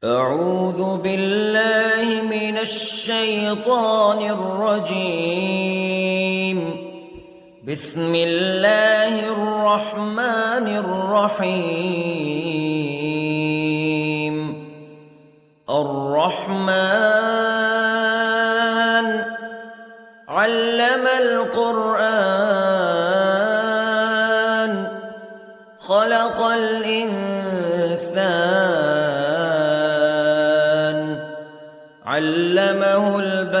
أعوذ بالله من الشيطان الرجيم. بسم الله الرحمن الرحيم. الرحمن علم القرآن خلق الإنسان علمه البيان.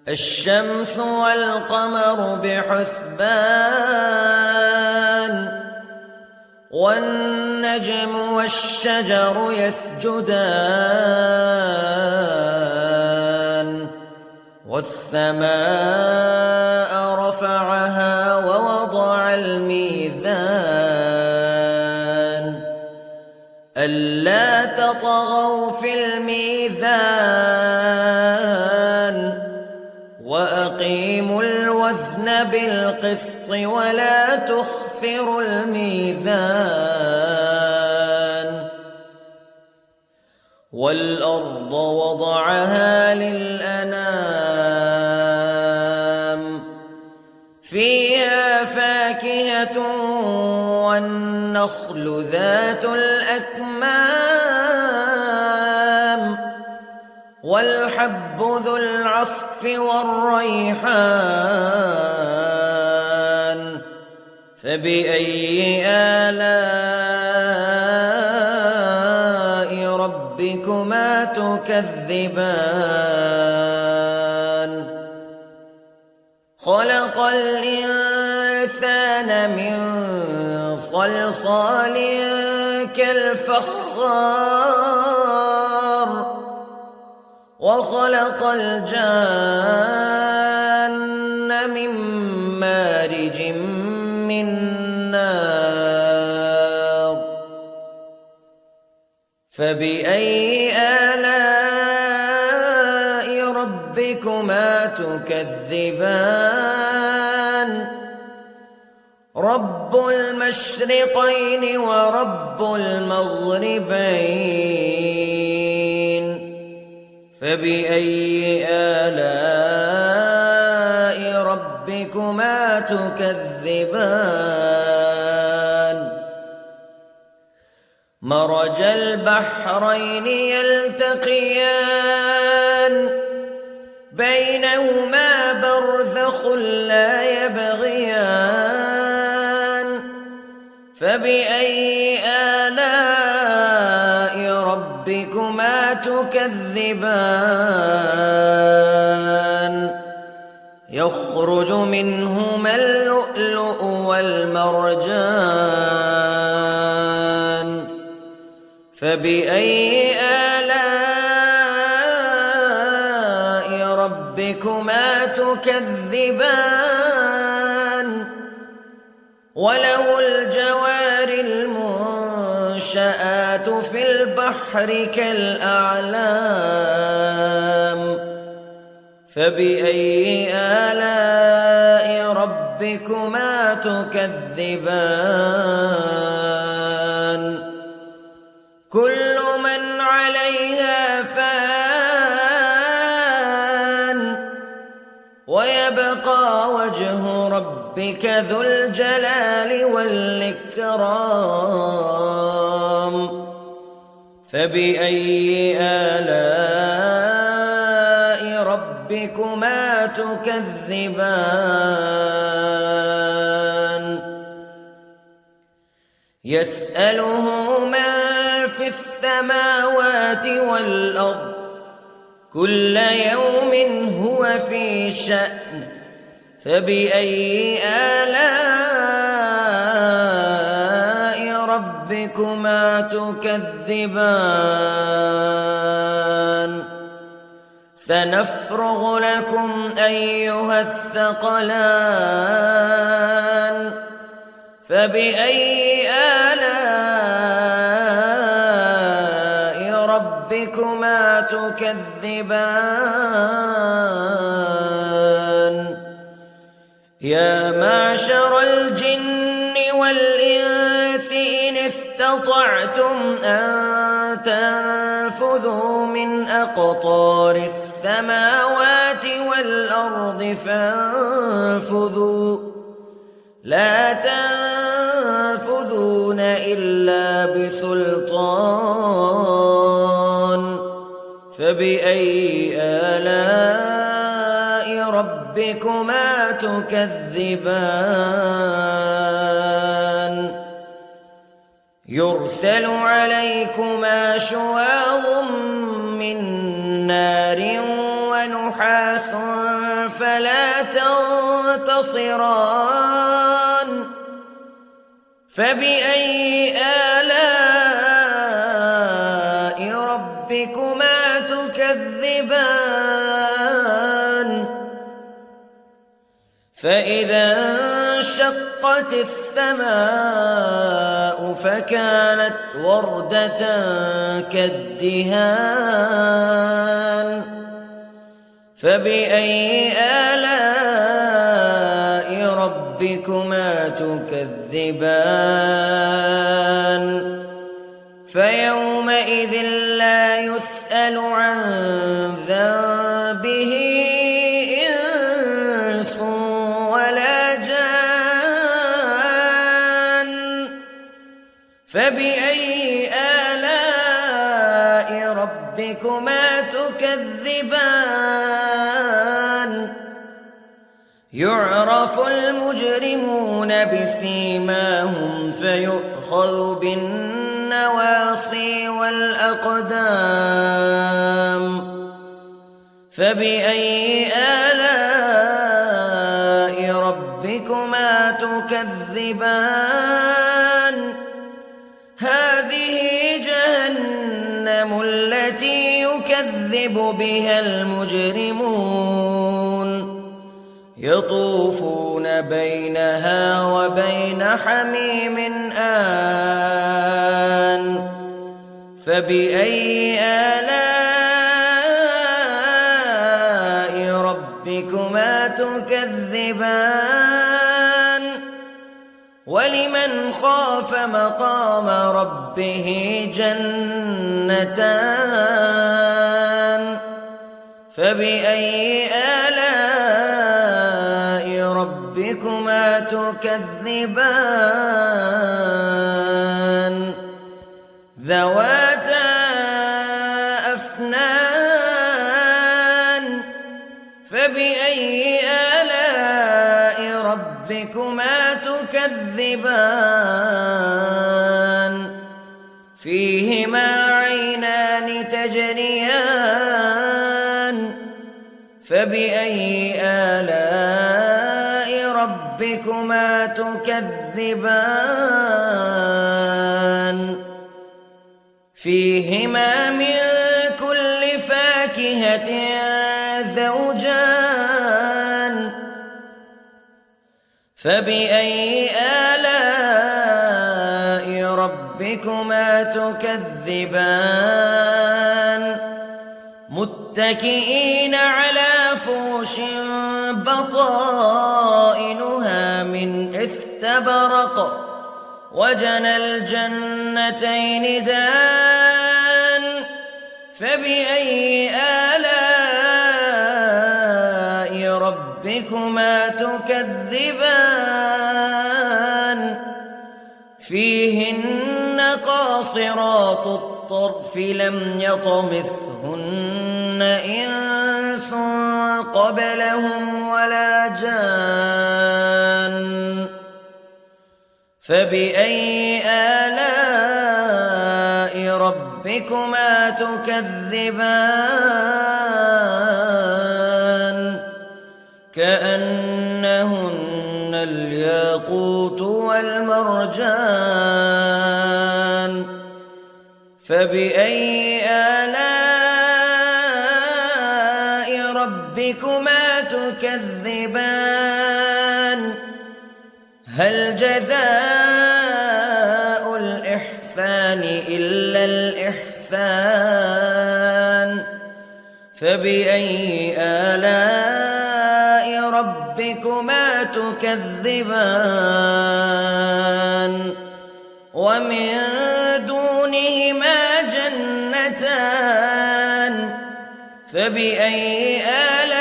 الشمس والقمر بحسبان والنجم والشجر يسجدان والسماء رفعها ووضع الميزان ألا تطغوا في الميزان وأقيموا الوزن بالقسط ولا تخسروا الميزان. والأرض وضعها للأنام فيها فاكهة والنخل ذات الأكمام والحب ذو العصف والريحان فبأي آلاء ربكما تكذبان. خلق الإنسان من صلصال كالفخار وخلق الجان من مارج من نار فبأي آلاء ربكما تكذبان. رب المشرقين ورب المغربين فبأي آلاء ربكما تكذبان. مرج البحرين يلتقيان بينهما برزخ لا يبغيان فبأي آلاء ربكما تكذبان. يخرج منهما اللؤلؤ والمرجان فبأي آلاء ربكما تكذبان. وله الجوار المنشآت في البحر كالأعلام فبأي آلاء ربكما تكذبان. كل من عليها فان ويبقى وجه ربك ذو الجلال والإكرام فبأي آلاء ربكما تكذبان. يسأله من في السماوات والأرض كل يوم هو في شأن فبأي آلاء ربكما تكذبان. سنفرغ لكم أيها الثقلان فبأي آلاء ربكما تكذبان. يا معشر الجن والإنس استطعتم أن تنفذوا من أقطار السماوات والأرض فانفذوا لا تنفذون إلا بسلطان فبأي آلاء ربكما تكذبان يرسل عليكما شواظ من نار ونحاس فلا تنتصران فبأي آلاء ربكما تكذبان فإذا انشقت السماء فكانت وردة كالدهان فبأي آلاء ربكما تكذبان فيومئذ لا يسأل عن ذنبه إنس ولا جان فبأي آلاء ربكما تكذبان يعرف المجرمون بسيماهم فيؤخذ بالنواصي والأقدام فبأي آلاء ربكما تكذبان هذه جهنم التي يكذب بها المجرمون يطوفون بينها وبين حميم آن فبأي آلاء ربكما تكذبان ولمن خاف مقام ربه جنتان فبأي آلاء ربكما تكذبان ذواتا أفنان فبأي آلاء ربكما تكذبان فيهما عينان تجريان فبأي آلاء ربكما تكذبان فيهما من كل فاكهة زوجان فبأي آلاء ربكما تكذبان متكئين على فرش بطائنها من استبرق وجنى الجنتين دان فبأي آلاء ربكما تكذبان فيهن قاصرات الطرف لم يطمثهن إنس قبلهم ولا جان فبأي آلاء ربكما تكذبان كأنهن الياقوت والمرجان فبأي آلاء ربكما تكذبان هل جزاء الإحسان إلا الإحسان فبأي آلاء ربكما تكذبان ومن دونهما جنتان فبأي آلاء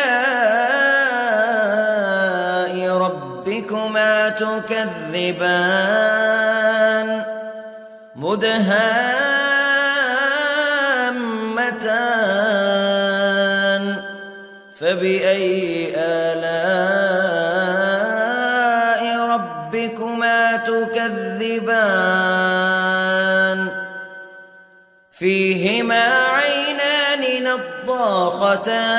ربكما تكذبان مدهامتان فبأي آلاء ربكما تكذبان فيهما عينان نضاختان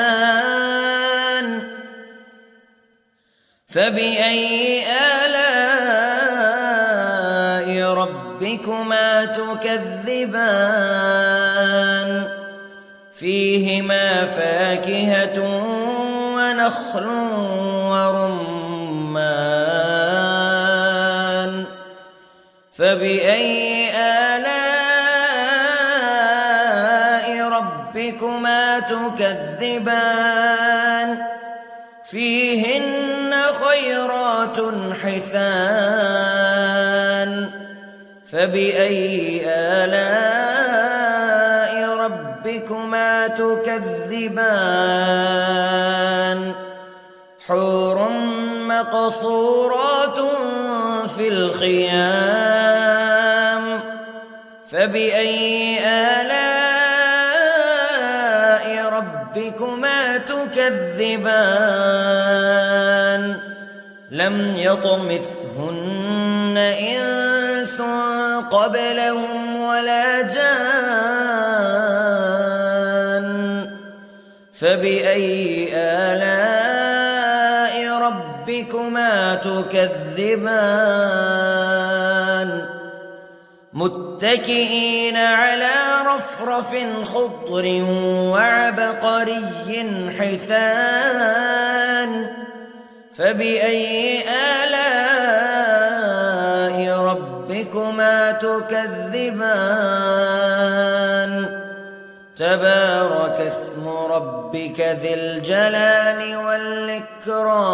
فبأي آلاء ربكما تكذبان فيهما فاكهة ونخل ورمان فبأي آلاء ربكما تكذبان فيهن خيرات حسان فبأي آلاء ربكما تكذبان حور مقصورات في الخيام فبأي آلاء ربكما تكذبان لم يطمثهن إنس قبلهم ولا جان فبأي آلاء ربكما تكذبان متكئين على رفرف خضر وعبقري حسان فبأي آلاء ربكما تكذبان تبارك اسم ربك ذي الجلال والإكرام